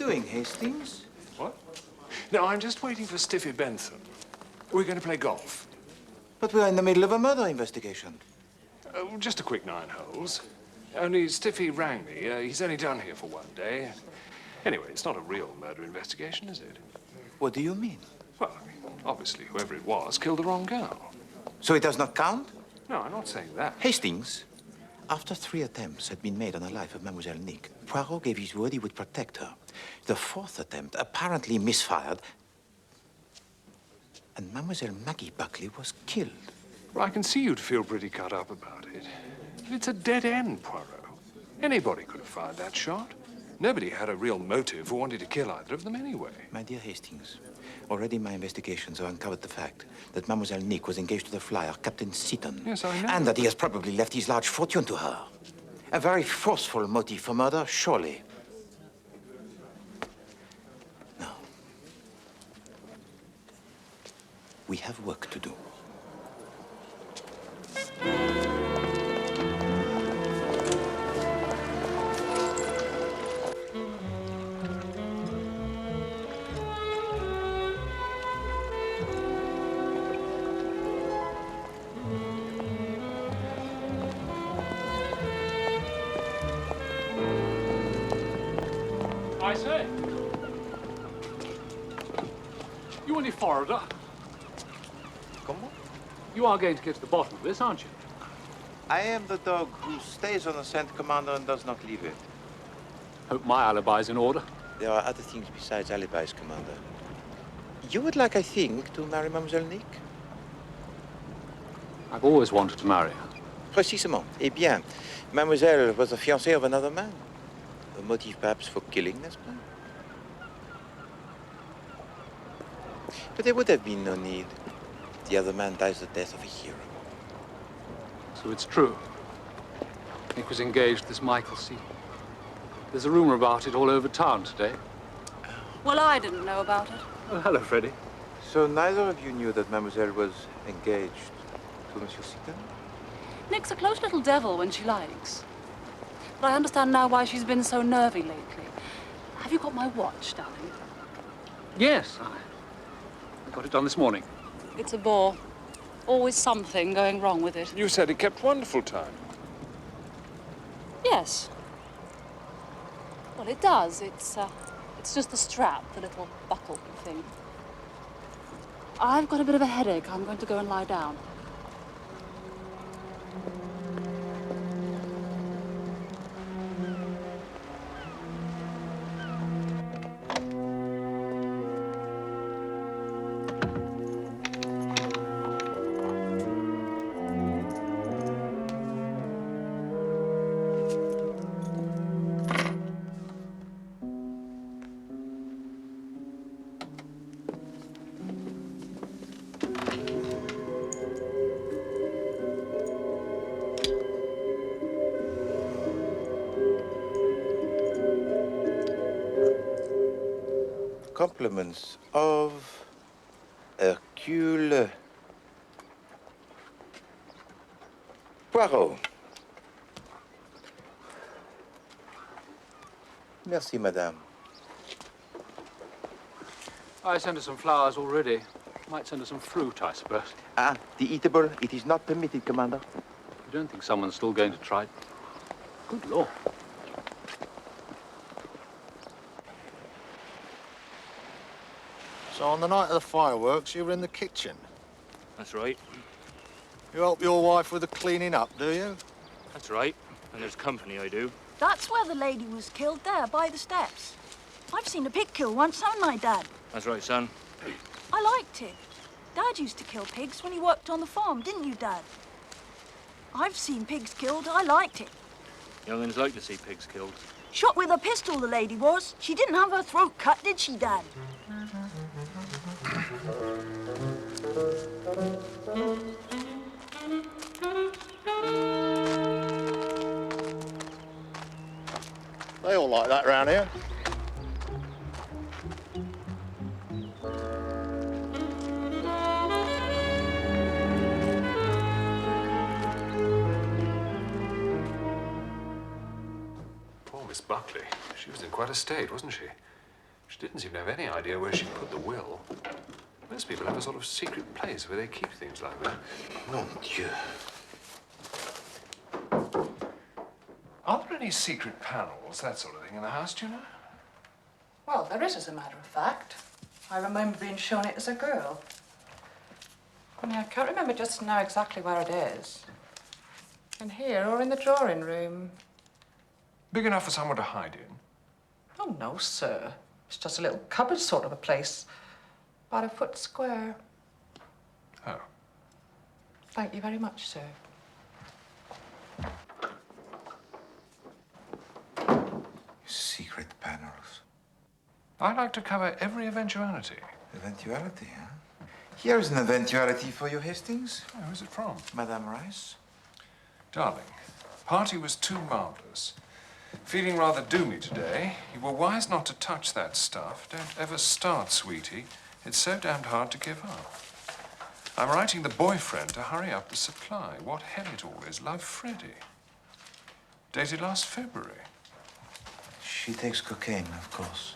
doing, Hastings? What? No, I'm just waiting for Stiffy Bentham. We're going to play golf. But we're in the middle of a murder investigation. Just a quick 9 holes. Only Stiffy rang me. He's only down here for 1 day. Anyway, it's not a real murder investigation, is it? What do you mean? Well, I mean, obviously, whoever it was killed the wrong girl. So it does not count? No, I'm not saying that. Hastings, after 3 attempts had been made on the life of Mademoiselle Nick, Poirot gave his word he would protect her. The 4th attempt apparently misfired, and Mademoiselle Maggie Buckley was killed. Well, I can see you'd feel pretty cut up about it. It's a dead end, Poirot. Anybody could have fired that shot. Nobody had a real motive or wanted to kill either of them anyway. My dear Hastings, already my investigations have uncovered the fact that Mademoiselle Nick was engaged to the flyer, Captain Seaton. Yes, I know. And that he has probably left his large fortune to her. A very forceful motive for murder, surely. Now, we have work to do. I say. You only foreigner. Comment? You are going to get to the bottom of this, aren't you? I am the dog who stays on the scent, Commander, and does not leave it. Hope my alibi's in order. There are other things besides alibis, Commander. You would like, I think, to marry Mademoiselle Nick? I've always wanted to marry her. Précisément. Eh bien, Mademoiselle was the fiancée of another man. A motive perhaps for killing, n'est-ce pas? But there would have been no need. The other man dies the death of a hero. So it's true. Nick was engaged to this Michael Seaton. There's a rumor about it all over town today. Well, I didn't know about it. Oh, hello, Freddie. So neither of you knew that Mademoiselle was engaged to Monsieur Seaton? Nick's a close little devil when she likes. But I understand now why she's been so nervy lately. Have you got my watch, darling? Yes, I got it done this morning. It's a bore. Always something going wrong with it. You said it kept wonderful time. Yes. Well, it does. It's just the strap, the little buckle thing. I've got a bit of a headache. I'm going to go and lie down. Compliments of Hercule Poirot. Merci, madame. I sent her some flowers already. Might send her some fruit, I suppose. Ah, the eatable, it is not permitted, Commander. You don't think someone's still going to try it? Good Lord. So on the night of the fireworks, you were in the kitchen. That's right. You help your wife with the cleaning up, do you? That's right. And there's company, I do. That's where the lady was killed, there, by the steps. I've seen a pig killed once, haven't I, Dad? That's right, son. I liked it. Dad used to kill pigs when he worked on the farm, didn't you, Dad? I've seen pigs killed. I liked it. Young'uns like to see pigs killed. Shot with a pistol, the lady was. She didn't have her throat cut, did she, Dad? They all like that round here. Poor Miss Buckley. She was in quite a state, wasn't she? She didn't seem to have any idea where she'd put the will. Most people have a sort of secret place where they keep things like that. Mon Dieu. Are there any secret panels, that sort of thing, in the house, do you know? Well, there is, as a matter of fact. I remember being shown it as a girl. Only I can't remember just now exactly where it is. In here or in the drawing room. Big enough for someone to hide in? Oh, no, sir. It's just a little cupboard sort of a place. About a foot square. Oh. Thank you very much, sir. Secret panels. I like to cover every eventuality. Eventuality, huh? Here's an eventuality for you, Hastings. Oh, who's it from? Madame Rice. Darling, party was too marvelous. Feeling rather doomy today. You were wise not to touch that stuff. Don't ever start, sweetie. It's so damned hard to give up. I'm writing the boyfriend to hurry up the supply. What hell it all is. Love, Freddie. Dated last February. She takes cocaine, of course.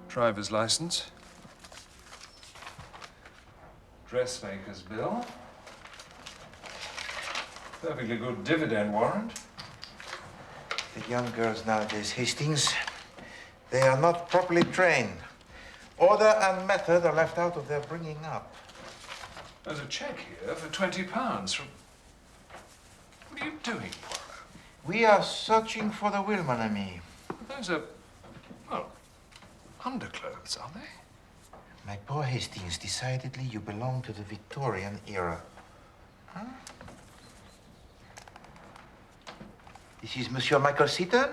Driver's license. Dressmaker's bill. Perfectly good dividend warrant. The young girls nowadays, Hastings, they are not properly trained. Order and method are left out of their bringing up. There's a cheque here for £20 from... What are you doing, Poirot? We are searching for the will, mon ami. Those are, well, underclothes, are they? My poor Hastings, decidedly you belong to the Victorian era. Huh? This is Monsieur Michael Seaton?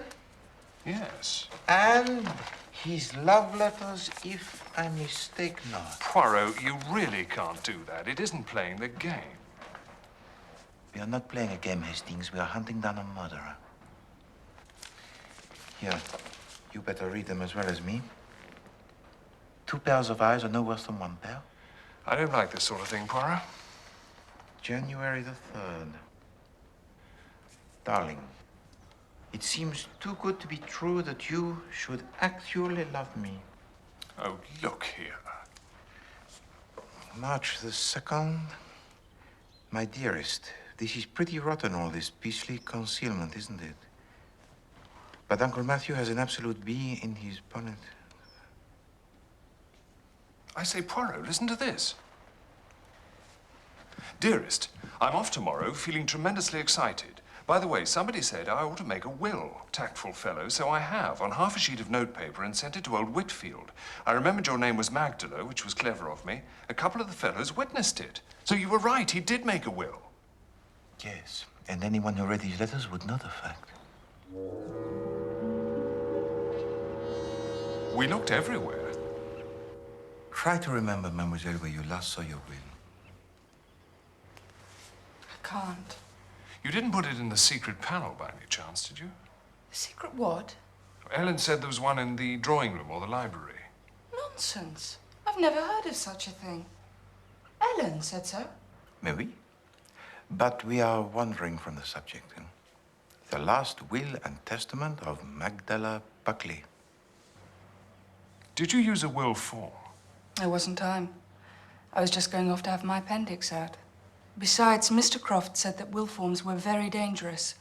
Yes. And his love letters, if I mistake not. Poirot, you really can't do that. It isn't playing the game. We are not playing a game, Hastings. We are hunting down a murderer. Here, you better read them as well as me. 2 pairs of eyes are no worse than 1 pair. I don't like this sort of thing, Poirot. January the 3rd. Darling, it seems too good to be true that you should actually love me. Oh, look here. March the 2nd. My dearest, this is pretty rotten, all this beastly concealment, isn't it? But Uncle Matthew has an absolute bee in his bonnet. I say, Poirot, listen to this. Dearest, I'm off tomorrow, feeling tremendously excited. By the way, somebody said I ought to make a will. Tactful fellow, so I have, on half a sheet of notepaper, and sent it to old Whitfield. I remembered your name was Magdala, which was clever of me. A couple of the fellows witnessed it. So you were right, he did make a will. Yes, and anyone who read these letters would know the fact. We looked everywhere. Try to remember, mademoiselle, where you last saw your will. I can't. You didn't put it in the secret panel by any chance, did you? The secret what? Ellen said there was one in the drawing room or the library. Nonsense. I've never heard of such a thing. Ellen said so. Maybe. But we are wandering from the subject. The last will and testament of Magdala Buckley. Did you use a will form? There wasn't time. I was just going off to have my appendix out. Besides, Mr. Croft said that will forms were very dangerous.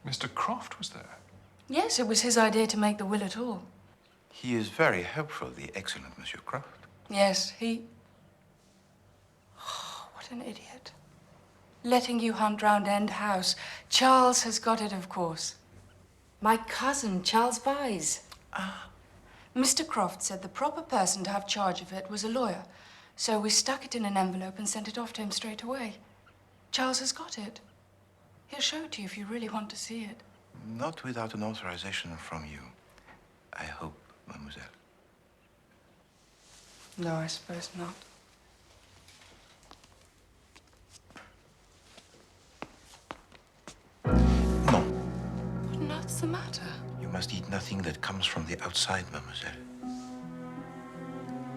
Mr. Croft was there. Yes, it was his idea to make the will at all. He is very helpful, the excellent Monsieur Croft. Yes, he... Oh, what an idiot. Letting you hunt round End House. Charles has got it, of course. My cousin, Charles Vyse. Ah. Mr. Croft said the proper person to have charge of it was a lawyer. So we stuck it in an envelope and sent it off to him straight away. Charles has got it. He'll show it to you if you really want to see it. Not without an authorization from you. I hope, mademoiselle. No, I suppose not. the matter? You must eat nothing that comes from the outside, mademoiselle.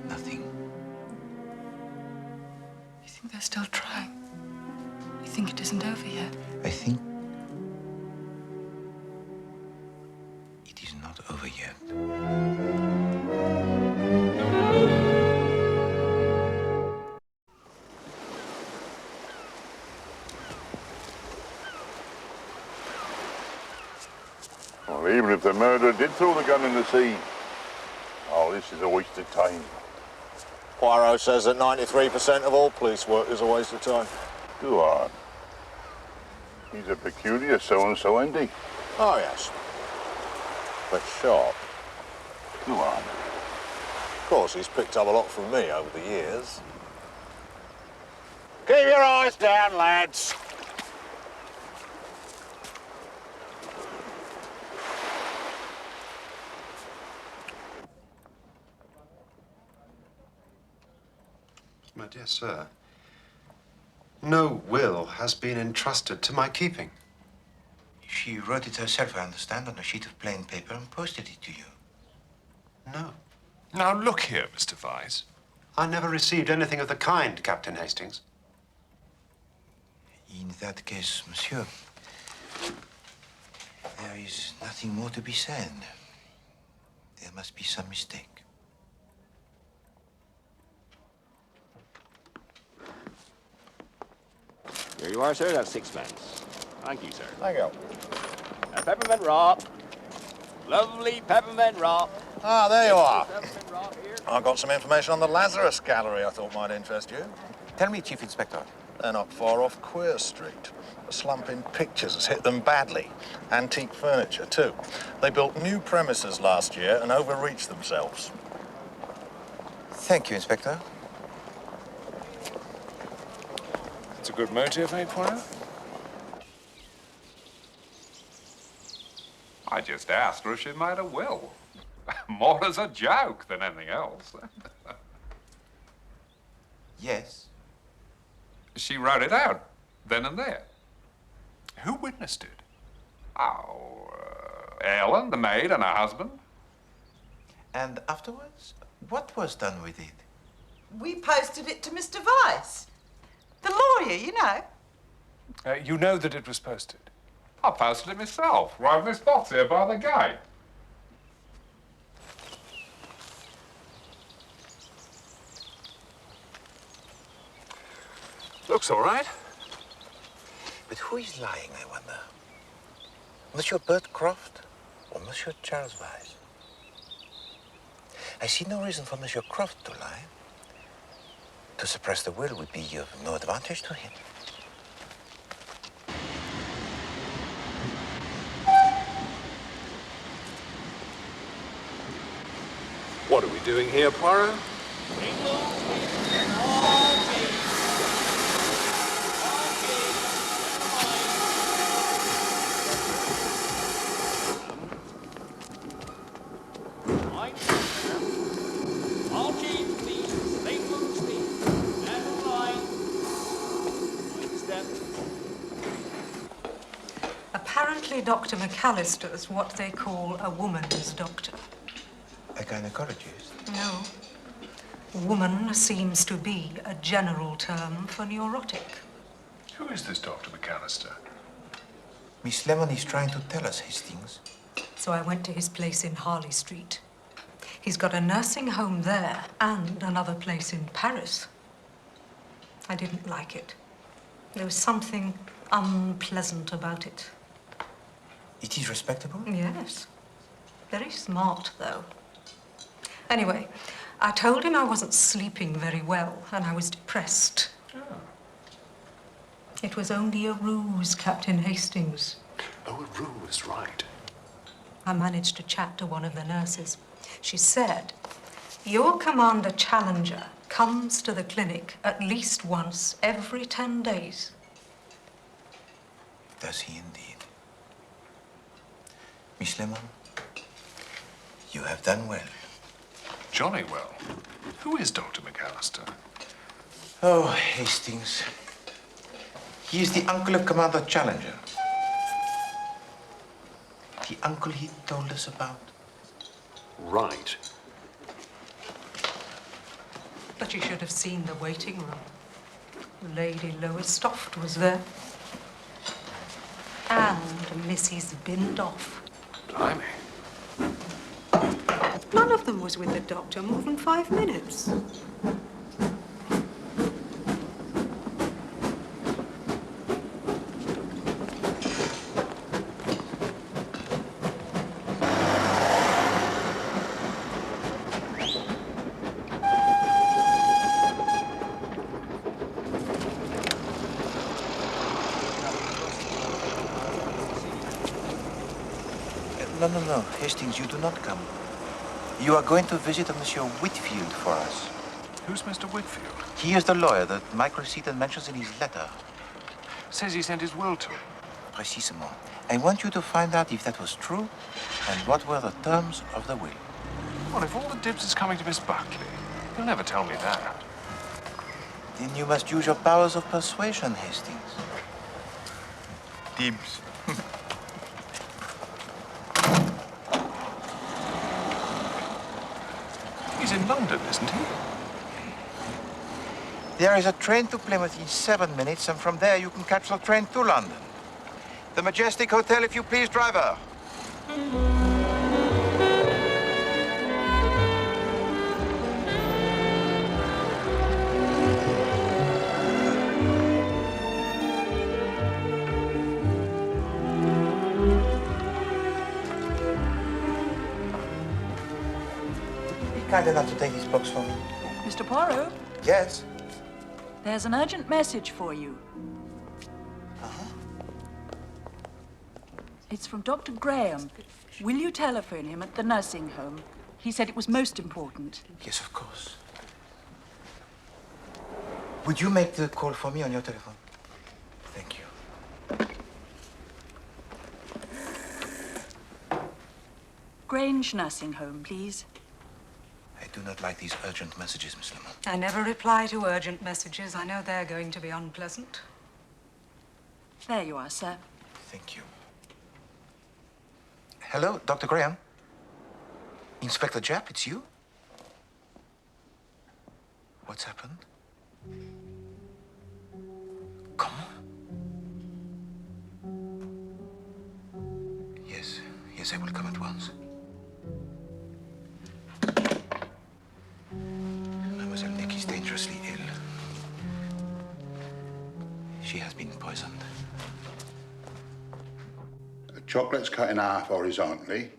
Nothing. You think they're still trying? You think it isn't over yet? I think it is not over yet. Well, even if the murderer did throw the gun in the sea, oh, this is a waste of time. Poirot says that 93% of all police work is a waste of time. Go on. He's a peculiar so-and-so, isn't he? Oh, yes. But sharp. Go on. Of course, he's picked up a lot from me over the years. Keep your eyes down, lads. My dear sir, no will has been entrusted to my keeping. She wrote it herself, I understand, on a sheet of plain paper and posted it to you. No. Now, look here, Mr. Vyse. I never received anything of the kind, Captain Hastings. In that case, monsieur, there is nothing more to be said. There must be some mistake. Here you are, sir. That's sixpence. Thank you, sir. Thank you. A peppermint rock. Lovely peppermint rock. Ah, there you are. Peppermint rock here. I've got some information on the Lazarus Gallery I thought might interest you. Tell me, Chief Inspector. They're not far off Queer Street. A slump in pictures has hit them badly. Antique furniture, too. They built new premises last year and overreached themselves. Thank you, Inspector. It's a good motive, eh, Poirot? I just asked her if she made a will. More as a joke than anything else. Yes. She wrote it out, then and there. Who witnessed it? Oh, Ellen, the maid, and her husband. And afterwards, what was done with it? We posted it to Mr. Vyse. The lawyer, you know. You know that it was posted. I posted it myself, right in this box here by the gate. Looks all right. But who is lying, I wonder? Monsieur Bert Croft or Monsieur Charles Vyse? I see no reason for Monsieur Croft to lie. To suppress the will would be of no advantage to him. What are we doing here, Poirot? Apparently, Dr. McAllister's what they call a woman's doctor. A gynecologist? No. Woman seems to be a general term for neurotic. Who is this Dr. McAllister? Miss Lemon is trying to tell us Hastings. So I went to his place in Harley Street. He's got a nursing home there and another place in Paris. I didn't like it. There was something unpleasant about it. It is respectable? Yes. Very smart, though. Anyway, I told him I wasn't sleeping very well and I was depressed. Oh. It was only a ruse, Captain Hastings. Oh, a ruse, right. I managed to chat to one of the nurses. She said, your Commander Challenger comes to the clinic at least once every 10 days. Does he indeed? Miss Lemon, you have done well. Jolly well. Who is Dr. McAllister? Oh, Hastings. He is the uncle of Commander Challenger. The uncle he told us about? Right. But you should have seen the waiting room. Lady Lowestoft was there. And Mrs. Bindoff. Blimey. None of them was with the doctor more than 5 minutes. No. Hastings, you do not come. You are going to visit a Monsieur Whitfield for us. Who's Mr. Whitfield? He is the lawyer that Michael Seaton mentions in his letter. Says he sent his will to him. Precisement. I want you to find out if that was true and what were the terms of the will. Well, if all the dibs is coming to Miss Buckley, he'll never tell me that. Then you must use your powers of persuasion, Hastings. Dibs. He's in London, isn't he? There is a train to Plymouth in 7 minutes, and from there you can catch the train to London. The Majestic Hotel, if you please, driver. Be kind enough to take this box for me. Mr. Poirot, Yes? there's an urgent message for you. It's from Dr. Graham. Will you telephone him at the nursing home? He said it was most important. Yes, of course. Would you make the call for me on your telephone? Thank you. Grange Nursing Home, please. I do not like these urgent messages, Miss Lemon. I never reply to urgent messages. I know they're going to be unpleasant. There you are, sir. Thank you. Hello, Dr. Graham? Inspector Japp, it's you? What's happened? Comment? Yes, I will come at once. Mademoiselle Nick is dangerously ill. She has been poisoned. The chocolate's cut in half horizontally.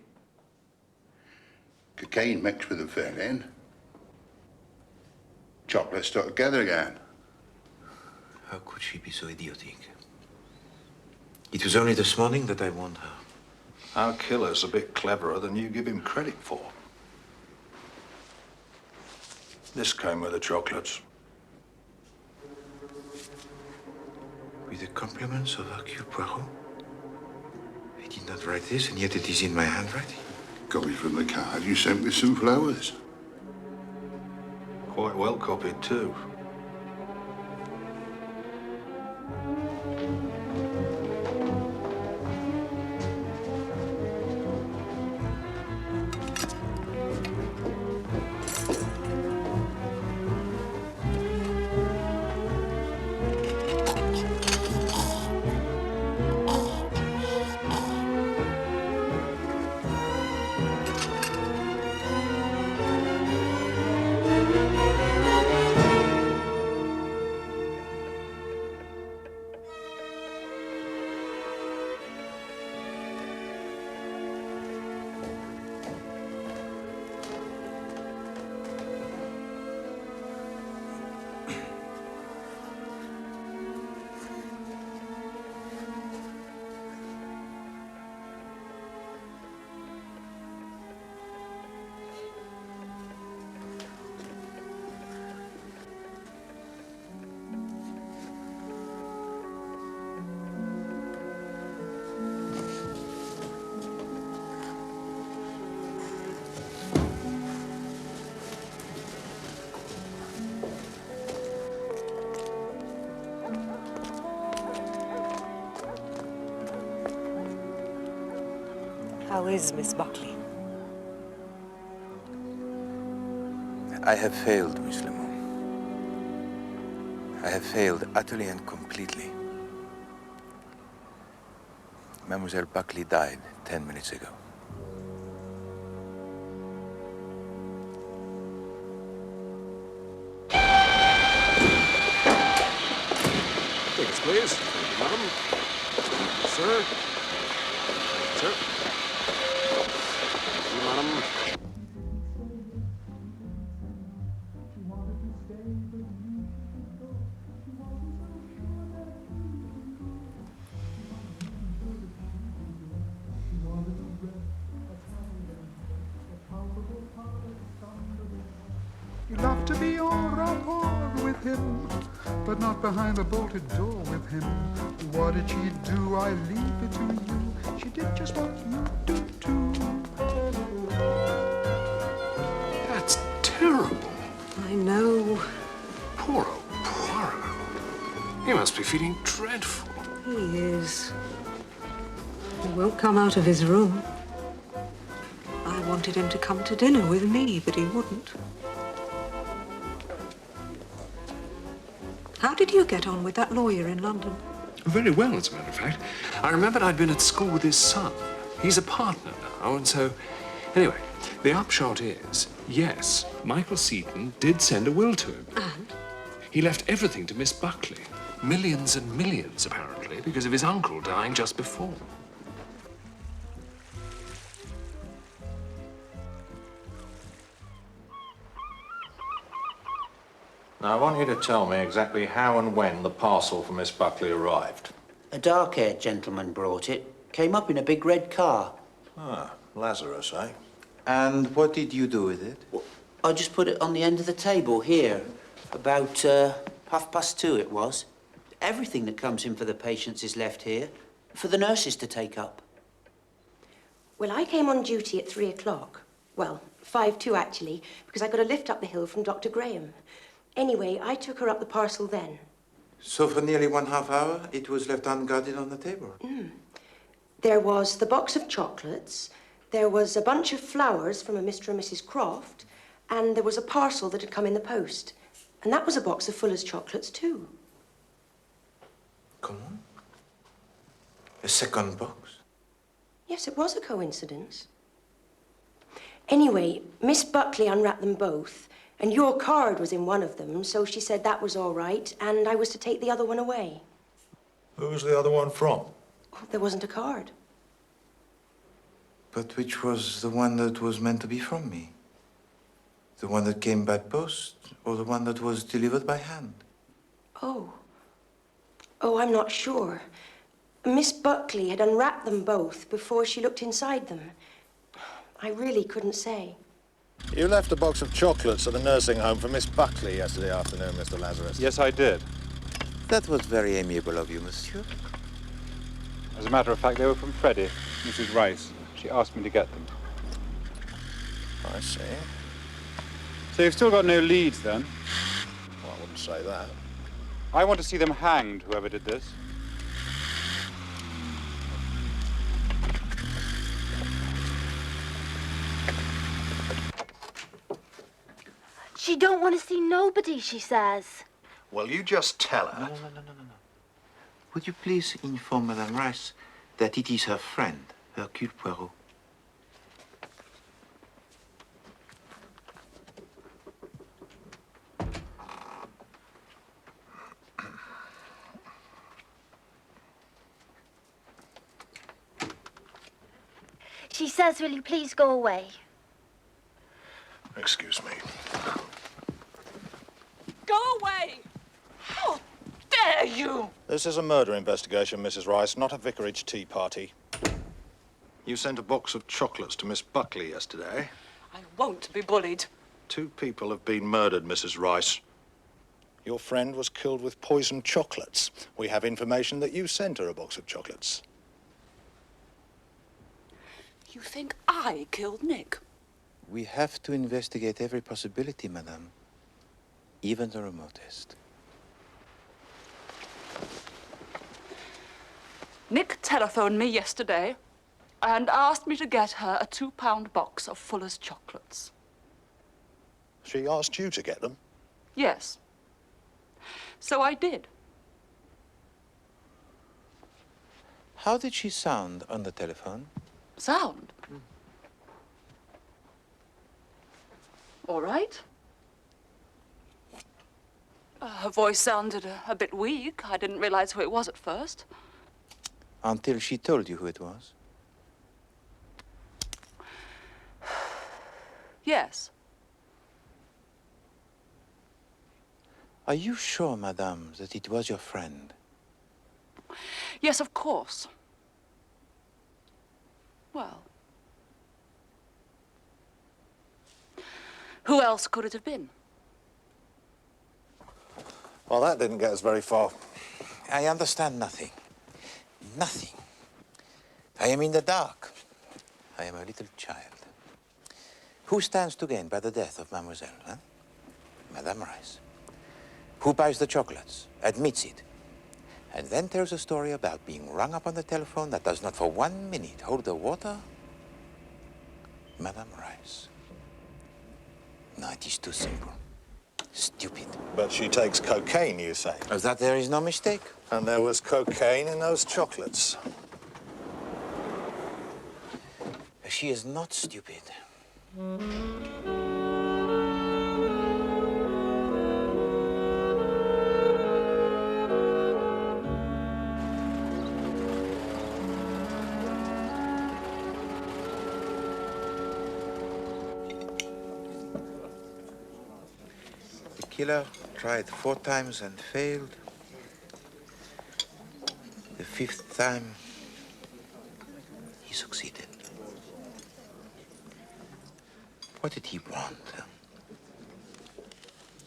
Cocaine mixed with the filling. Chocolate stuck together again. How could she be so idiotic? It was only this morning that I warned her. Our killer's a bit cleverer than you give him credit for. This came with the chocolates. With the compliments of Hercule Poirot? I did not write this, and yet it is in my handwriting. Copied from the card you sent with some flowers. Quite well copied, too. How is Miss Buckley? I have failed, Miss Lemon. I have failed utterly and completely. Mademoiselle Buckley died 10 minutes ago. Tickets, please. Thank you, madam. Sir. Sir. Thank you, madam. You love to be en rapport with him, but not behind the bolted door with him. What did she do? I leave it to you. She did just what you do too. That's terrible. I know. Poor old Poirot. He must be feeling dreadful. He is. He won't come out of his room. I wanted him to come to dinner with me, but he wouldn't. How did you get on with that lawyer in London? Very well, as a matter of fact. I remembered I'd been at school with his son. He's a partner now, and so... Anyway, the upshot is, yes, Michael Seaton did send a will to him. And? He left everything to Miss Buckley. Millions and millions, apparently, because of his uncle dying just before. Now, I want you to tell me exactly how and when the parcel for Miss Buckley arrived. A dark-haired gentleman brought it. Came up in a big red car. Ah, Lazarus, eh? And what did you do with it? I just put it on the end of the table here. About 2:30 it was. Everything that comes in for the patients is left here, for the nurses to take up. Well, I came on duty at 3 o'clock. Well, 5:02 actually, because I got a lift up the hill from Dr. Graham. Anyway, I took her up the parcel then. So for nearly 1/2 hour, it was left unguarded on the table? There was the box of chocolates, there was a bunch of flowers from a Mr. and Mrs. Croft, and there was a parcel that had come in the post. And that was a box of Fuller's chocolates, too. Come on. A second box? Yes, it was a coincidence. Anyway, Miss Buckley unwrapped them both, and your card was in one of them, so she said that was all right, and I was to take the other one away. Who was the other one from? Oh, there wasn't a card. But which was the one that was meant to be from me? The one that came by post, or the one that was delivered by hand? Oh. Oh, I'm not sure. Miss Buckley had unwrapped them both before she looked inside them. I really couldn't say. You left a box of chocolates at the nursing home for Miss Buckley yesterday afternoon, Mr. Lazarus. Yes, I did. That was very amiable of you, monsieur. As a matter of fact, they were from Freddie, Mrs. Rice. She asked me to get them. I see. So you've still got no leads, then? Well, I wouldn't say that. I want to see them hanged, whoever did this. She don't want to see nobody, she says. Well, you just tell her. No. Would you please inform Madame Rice that it is her friend, Hercule Poirot? She says, will you please go away? Excuse me. Go away! How dare you! This is a murder investigation, Mrs. Rice, not a vicarage tea party. You sent a box of chocolates to Miss Buckley yesterday. I won't be bullied. 2 people have been murdered, Mrs. Rice. Your friend was killed with poisoned chocolates. We have information that you sent her a box of chocolates. You think I killed Nick? We have to investigate every possibility, madame. Even the remotest. Nick telephoned me yesterday. and asked me to get her a £2 box of Fuller's chocolates. She asked you to get them? Yes. So I did. How did she sound on the telephone? Sound? All right. Her voice sounded a bit weak. I didn't realize who it was at first. Until she told you who it was? Yes. Are you sure, madame, that it was your friend? Yes, of course. Well, who else could it have been? Well, that didn't get us very far. I understand nothing. Nothing. I am in the dark. I am a little child. Who stands to gain by the death of Mademoiselle, huh? Madame Rice. Who buys the chocolates, admits it, and then tells a story about being rung up on the telephone that does not for 1 minute hold the water? Madame Rice. No, it is too simple. Stupid. But she takes cocaine, you say? Of that there is no mistake. And there was cocaine in those chocolates. She is not stupid. The killer tried 4 times and failed. The 5th time, he succeeded. What did he want?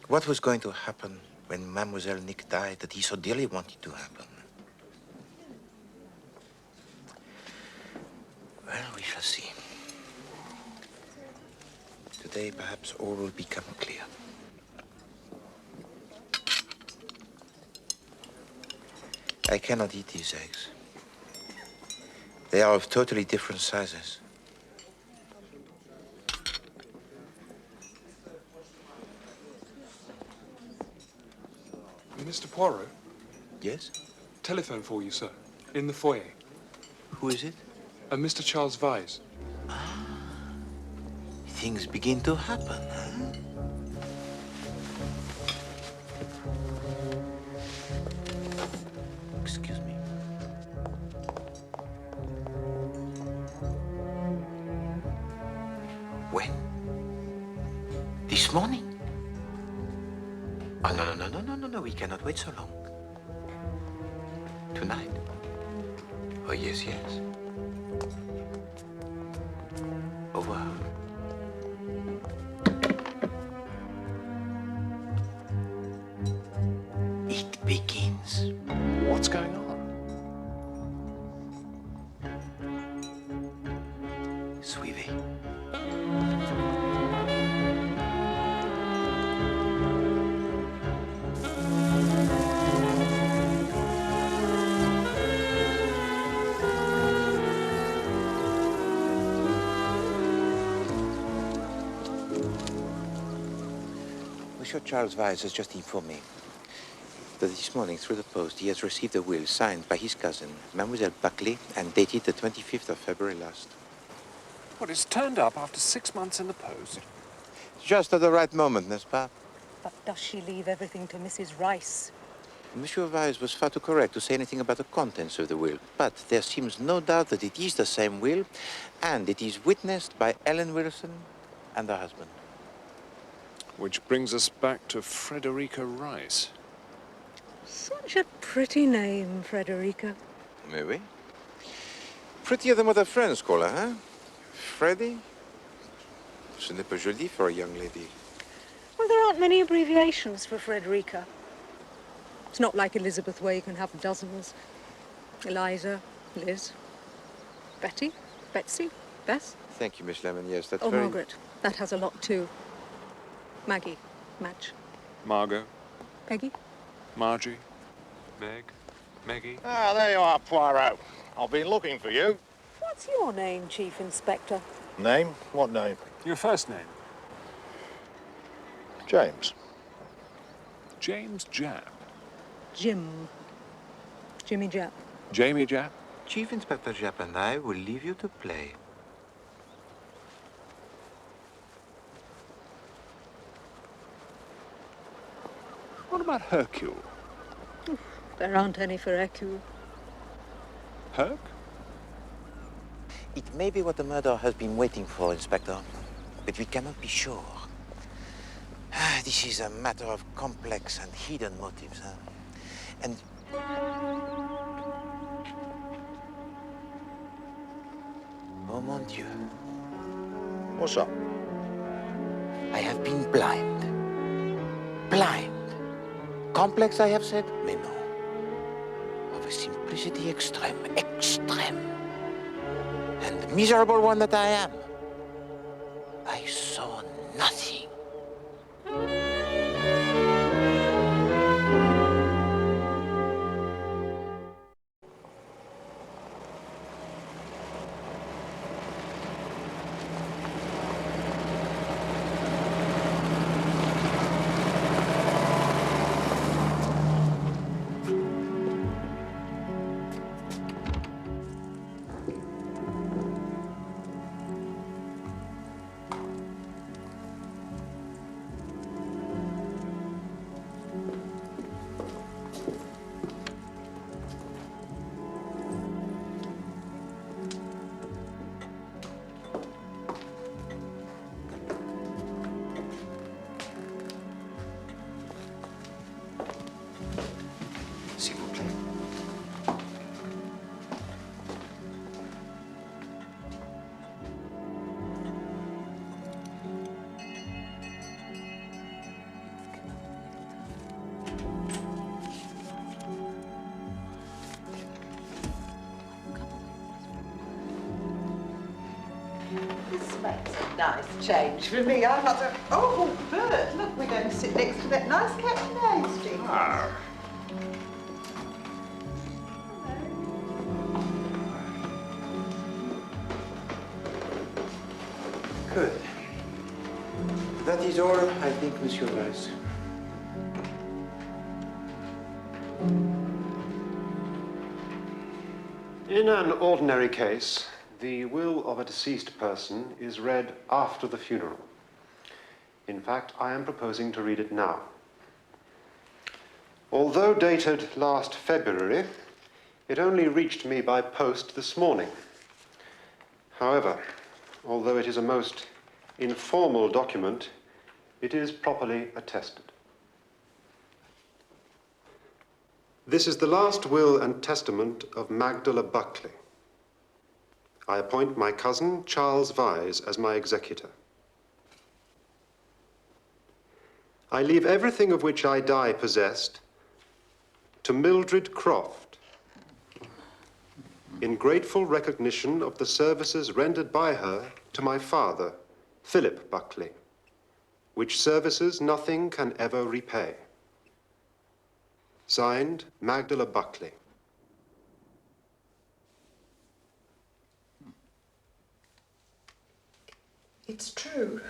What was going to happen when Mademoiselle Nick died that he so dearly wanted to happen? Well, we shall see. Today, perhaps all will become clear. I cannot eat these eggs. They are of totally different sizes. Mr. Poirot? Yes? Telephone for you, sir. In the foyer. Who is it? Mr. Charles Vyse. Things begin to happen, huh? Excuse me. When? This morning? Oh, no, we cannot wait so long. Tonight? Oh, yes. Over. It begins. What's going on? Suivez. Monsieur Charles Vyse has just informed me that this morning, through the post, he has received a will signed by his cousin, Mademoiselle Buckley, and dated the 25th of February last. What, it's turned up after 6 months in the post? Just at the right moment, n'est-ce pas? But does she leave everything to Mrs. Rice? Monsieur Vyse was far too correct to say anything about the contents of the will, but there seems no doubt that it is the same will, and it is witnessed by Ellen Wilson and her husband. Which brings us back to Frederica Rice. Such a pretty name, Frederica. Maybe. Prettier than what her friends call her, huh? Freddie? Ce n'est pas joli for a young lady. Well, there aren't many abbreviations for Frederica. It's not like Elizabeth, where you can have dozens. Eliza, Liz, Betty, Betsy, Bess. Thank you, Miss Lemon. Yes, that's Oh, very... Margaret. That has a lot, too. Maggie, Madge. Margot. Peggy. Margie. Meg. Meggie. Ah, there you are, Poirot. I've been looking for you. What What's your name, Chief Inspector? Name? What name? Your first name? James. James Japp. Jim. Jimmy Japp. Jamie Japp? Chief Inspector Japp and I will leave you to play. What about Hercule? There aren't any for Hercule. Herc? It may be what the murderer has been waiting for, Inspector, but we cannot be sure. This is a matter of complex and hidden motives, huh? And... Oh, mon Dieu. What's up? I have been blind. Blind. Complex, I have said? Mais non. Of a simplicity extreme, extreme. And the miserable one that I am, I saw nothing. S'il vous plaît. This makes a nice change for me. I'm not a... Oh, Bert, look, we're going to sit next to that nice Captain Hastings. Ah. Good. That is all, I think, Monsieur Weiss. In an ordinary case, the will of a deceased person is read after the funeral. In fact, I am proposing to read it now. Although dated last February, it only reached me by post this morning. However, although it is a most informal document, it is properly attested. This is the last will and testament of Magdala Buckley. I appoint my cousin, Charles Vyse, as my executor. I leave everything of which I die possessed to Mildred Croft, in grateful recognition of the services rendered by her to my father, Philip Buckley, which services nothing can ever repay. Signed, Magdala Buckley. It's true.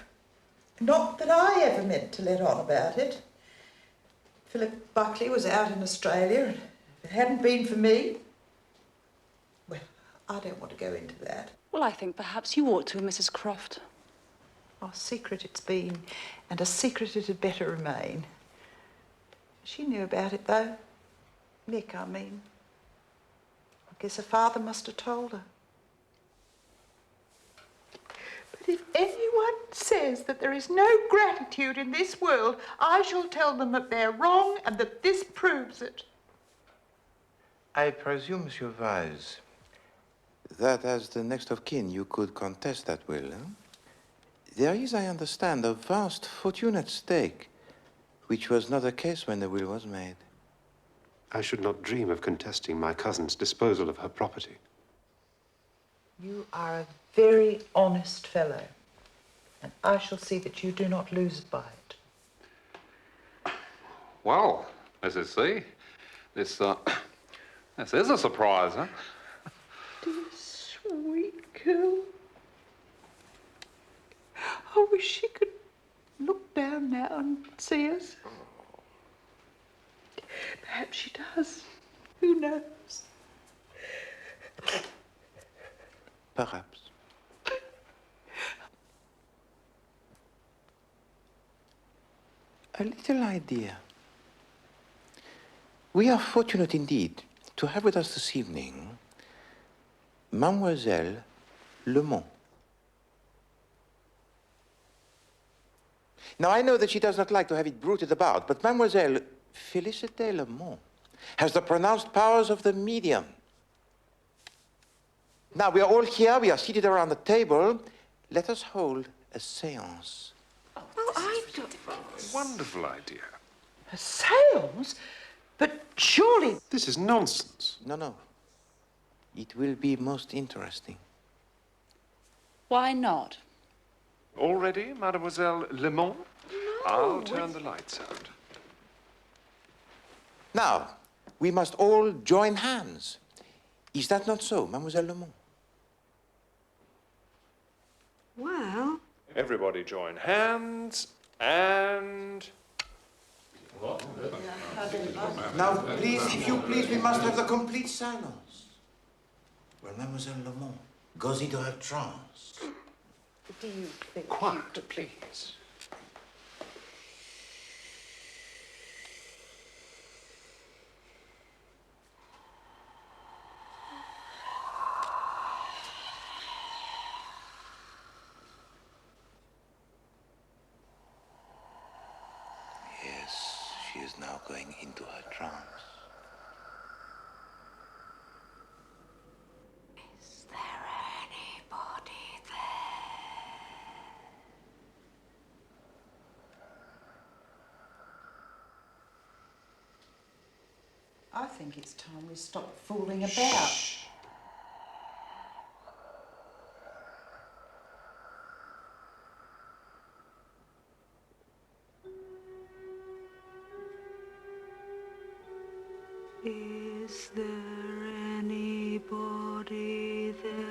Not that I ever meant to let on about it. Philip Buckley was out in Australia, and if it hadn't been for me... Well, I don't want to go into that. Well, I think perhaps you ought to, Mrs. Croft. A secret it's been, and a secret it had better remain. She knew about it, though. Nick, I mean. I guess her father must have told her. But if anyone says that there is no gratitude in this world, I shall tell them that they're wrong and that this proves it. I presume, Monsieur Weiss, that as the next of kin you could contest that will, huh? There is, I understand, a vast fortune at stake, which was not the case when the will was made. I should not dream of contesting my cousin's disposal of her property. You are a very honest fellow, and I shall see that you do not lose by it. Well, Mrs. C, this is a surprise, huh? Dear sweet girl. I wish she could look down now and see us. Perhaps she does. Who knows? Perhaps. A little idea. We are fortunate indeed to have with us this evening Mademoiselle Lemont. Now, I know that she does not like to have it bruited about, but Mademoiselle Félicité Lemont has the pronounced powers of the medium. Now, we are all here, we are seated around the table. Let us hold a séance. Well, I don't... Wonderful idea. A séance? But surely... This is nonsense. No, no. It will be most interesting. Why not? Already, Mademoiselle Lemont? No, I'll turn the lights out. Now, we must all join hands. Is that not so, Mademoiselle Lemont? Well... Everybody join hands and... Now, please, if you please, we must have the complete silence. When Mademoiselle Lemont goes into her trance. Do you think... Quiet, please. Yes, she is now going into her trance. Is there anybody there? I think it's time we stop fooling about. Shh. Is there anybody there?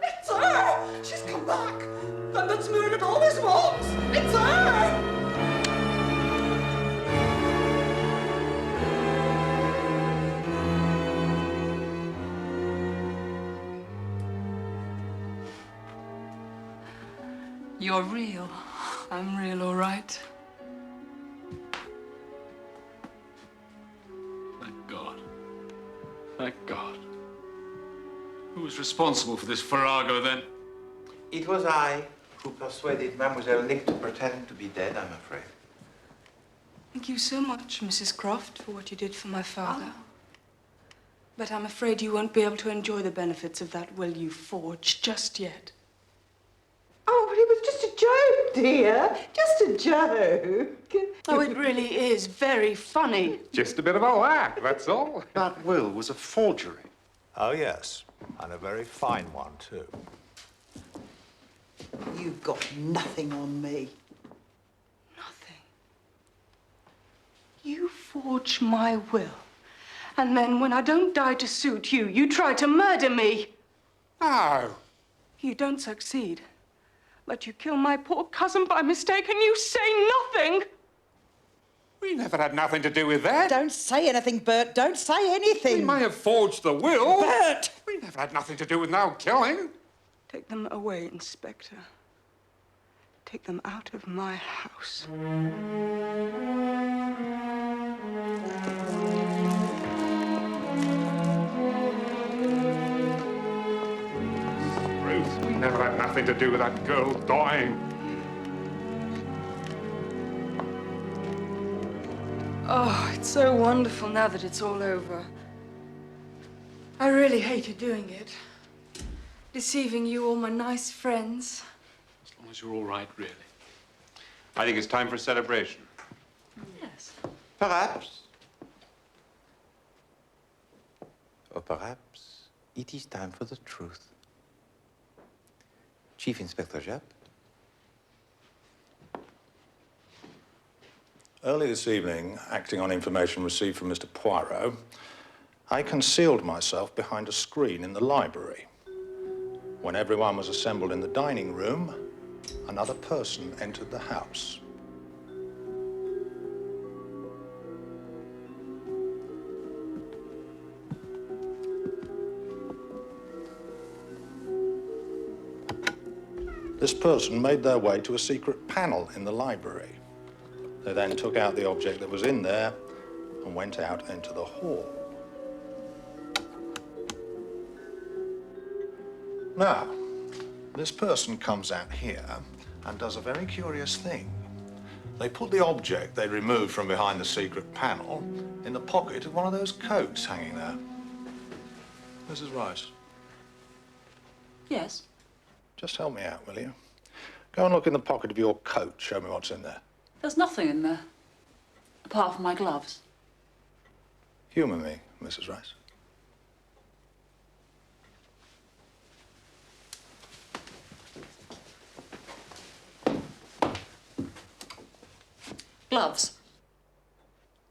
It's her! She's come back! And that's murdered all his moms! It's her! You're real. I'm real, all right. Thank God. Thank God. Who was responsible for this farrago, then? It was I who persuaded Mademoiselle Nick to pretend to be dead, I'm afraid. Thank you so much, Mrs. Croft, for what you did for my father. But I'm afraid you won't be able to enjoy the benefits of that will you forged just yet. Oh, but it was just a joke, dear. Just a joke. Oh, it really is very funny. Just a bit of a laugh, that's all. That will was a forgery. Oh, yes. And a very fine one, too. You've got nothing on me. Nothing. You forge my will. And then when I don't die to suit you, you try to murder me. No. You don't succeed. But you kill my poor cousin by mistake and you say nothing. We never had nothing to do with that. Don't say anything, Bert. Don't say anything. We may have forged the will. Bert! We never had nothing to do with no killing. Take them away, Inspector. Take them out of my house. Ruth, we never had nothing to do with that girl dying. Oh, it's so wonderful now that it's all over. I really hated doing it. Deceiving you, all my nice friends. As long as you're all right, really. I think it's time for a celebration. Yes. Perhaps. Or perhaps it is time for the truth. Chief Inspector Japp. Early this evening, acting on information received from Mr. Poirot, I concealed myself behind a screen in the library. When everyone was assembled in the dining room, another person entered the house. This person made their way to a secret panel in the library. They then took out the object that was in there and went out into the hall. Now, this person comes out here and does a very curious thing. They put the object they removed from behind the secret panel in the pocket of one of those coats hanging there. Mrs. Rice, Yes. just help me out, will you? Go and look in the pocket of your coat. Show me what's in there. There's nothing in there, apart from my gloves. Humour me, Mrs. Rice. Gloves.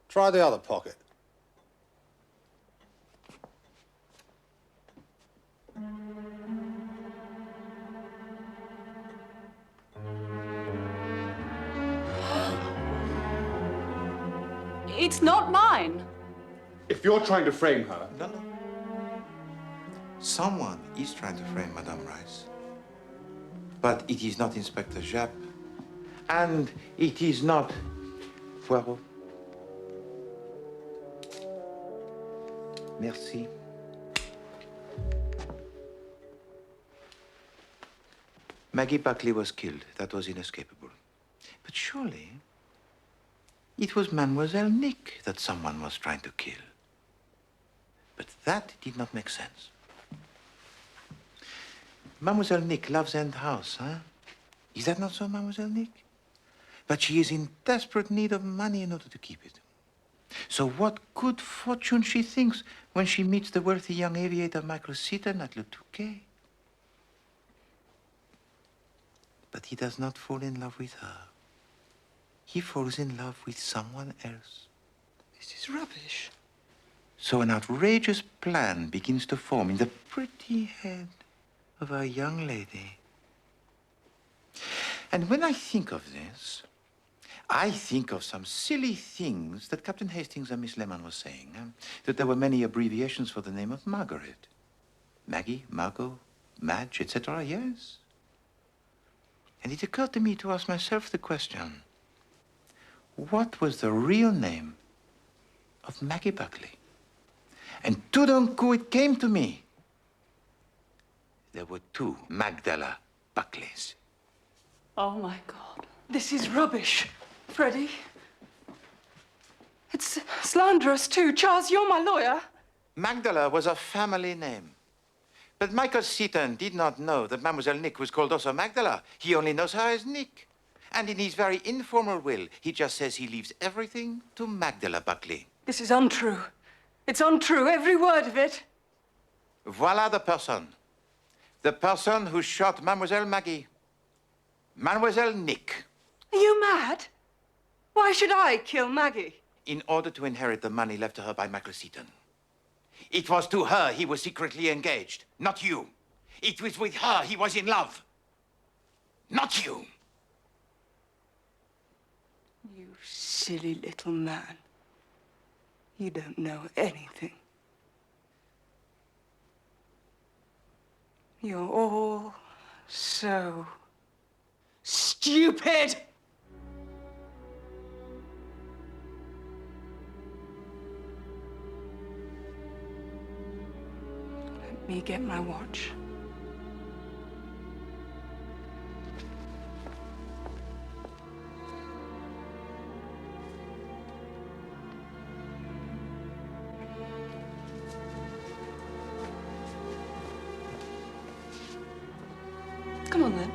Try the other pocket. It's not mine. If you're trying to frame her... No. Someone is trying to frame Madame Rice. But it is not Inspector Japp. And it is not Poirot. Merci. Maggie Buckley was killed. That was inescapable. But surely, it was Mademoiselle Nick that someone was trying to kill. But that did not make sense. Mademoiselle Nick loves End House, huh? Is that not so, Mademoiselle Nick? But she is in desperate need of money in order to keep it. So what good fortune she thinks when she meets the wealthy young aviator Michael Seaton at Le Touquet. But he does not fall in love with her. He falls in love with someone else. This is rubbish. So an outrageous plan begins to form in the pretty head of our young lady. And when I think of this, I think of some silly things that Captain Hastings and Miss Lemon were saying. That there were many abbreviations for the name of Margaret. Maggie, Margot, Madge, etc., yes. And it occurred to me to ask myself the question, what was the real name of Maggie Buckley? And tout d'un coup it came to me. There were two Magdala Buckleys. Oh, my God. This is rubbish, Freddie. It's slanderous, too. Charles, you're my lawyer. Magdala was a family name. But Michael Seaton did not know that Mademoiselle Nick was called also Magdala. He only knows her as Nick. And in his very informal will, he just says he leaves everything to Magdala Buckley. This is untrue. It's untrue, every word of it. Voila the person. The person who shot Mademoiselle Maggie. Mademoiselle Nick. Are you mad? Why should I kill Maggie? In order to inherit the money left to her by Michael Seaton. It was to her he was secretly engaged, not you. It was with her he was in love, not you. You silly little man. You don't know anything. You're all so stupid. Let me get my watch. Come on, then.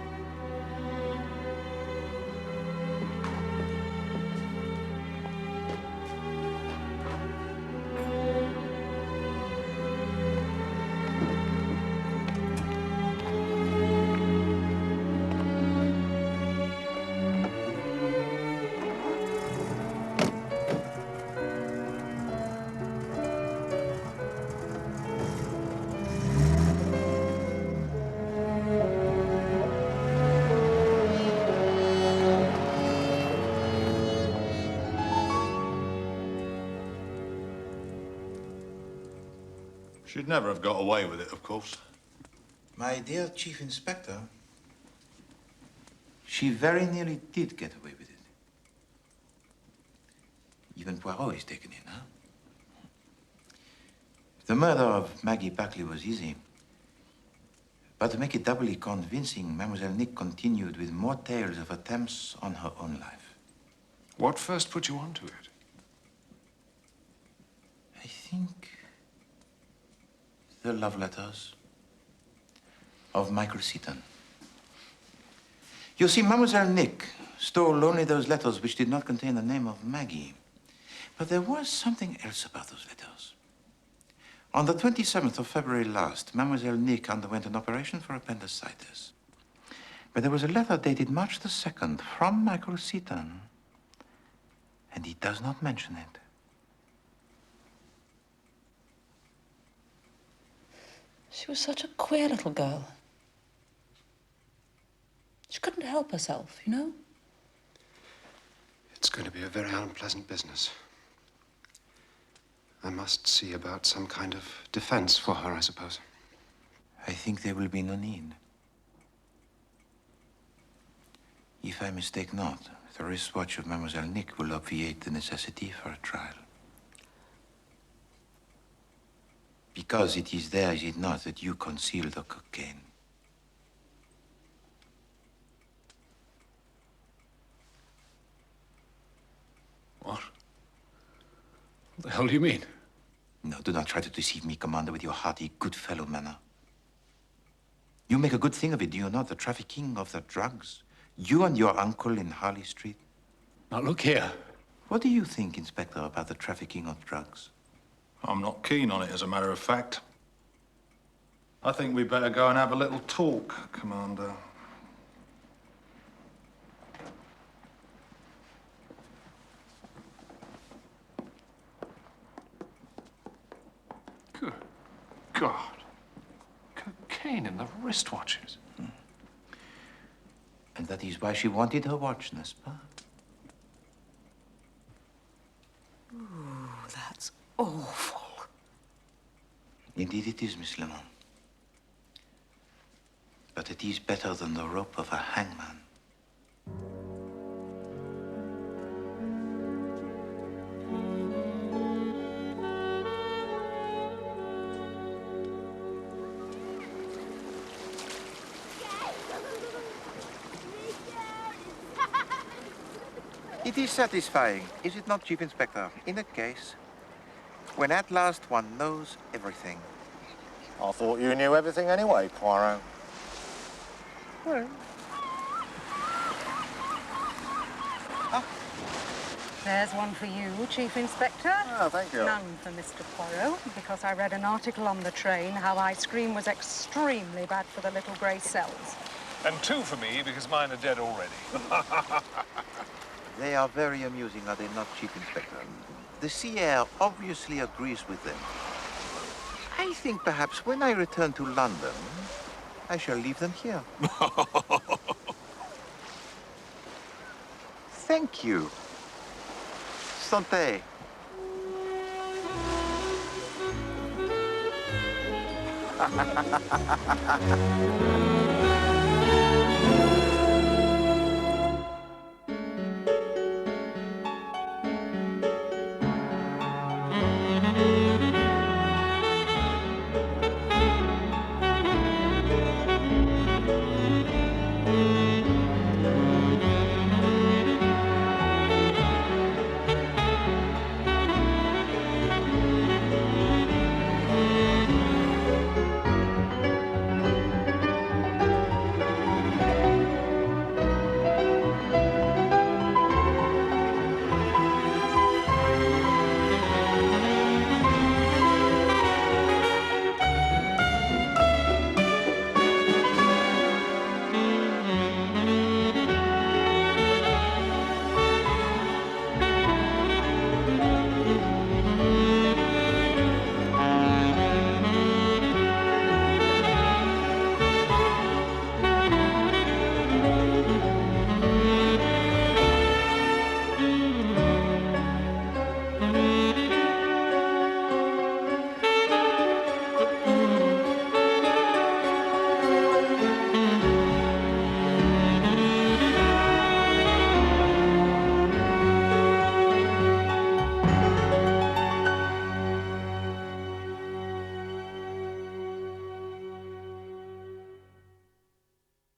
She'd never have got away with it, of course. My dear Chief Inspector, she very nearly did get away with it. Even Poirot is taken in, huh? The murder of Maggie Buckley was easy. But to make it doubly convincing, Mademoiselle Nick continued with more tales of attempts on her own life. What first put you onto it? I think the love letters of Michael Seton. You see, Mademoiselle Nick stole only those letters which did not contain the name of Maggie. But there was something else about those letters. On the 27th of February last, Mademoiselle Nick underwent an operation for appendicitis. But there was a letter dated March the 2nd from Michael Seton, and he does not mention it. She was such a queer little girl. She couldn't help herself, you know? It's going to be a very unpleasant business. I must see about some kind of defense for her, I suppose. I think there will be no need. If I mistake not, the wristwatch of Mademoiselle Nick will obviate the necessity for a trial. Because it is there, is it not, that you conceal the cocaine? What? What the hell do you mean? No, do not try to deceive me, Commander, with your hearty, good fellow manner. You make a good thing of it, do you not? The trafficking of the drugs. You and your uncle in Harley Street. Now, look here. What do you think, Inspector, about the trafficking of drugs? I'm not keen on it, as a matter of fact. I think we'd better go and have a little talk, Commander. Good God. Cocaine in the wristwatches. And that is why she wanted her watch, n'est-ce pas? Ooh, that's awful. Indeed it is, Miss Lemon. But it is better than the rope of a hangman. It is satisfying, is it not, Chief Inspector? In a case, when at last one knows everything. I thought you knew everything anyway, Poirot. Well. There's one for you, Chief Inspector. Oh, thank you. None for Mr. Poirot, because I read an article on the train how ice cream was extremely bad for the little grey cells. And 2 for me, because mine are dead already. They are very amusing, are they not, Chief Inspector? The sea air obviously agrees with them. I think perhaps when I return to London, I shall leave them here. Thank you. Santé.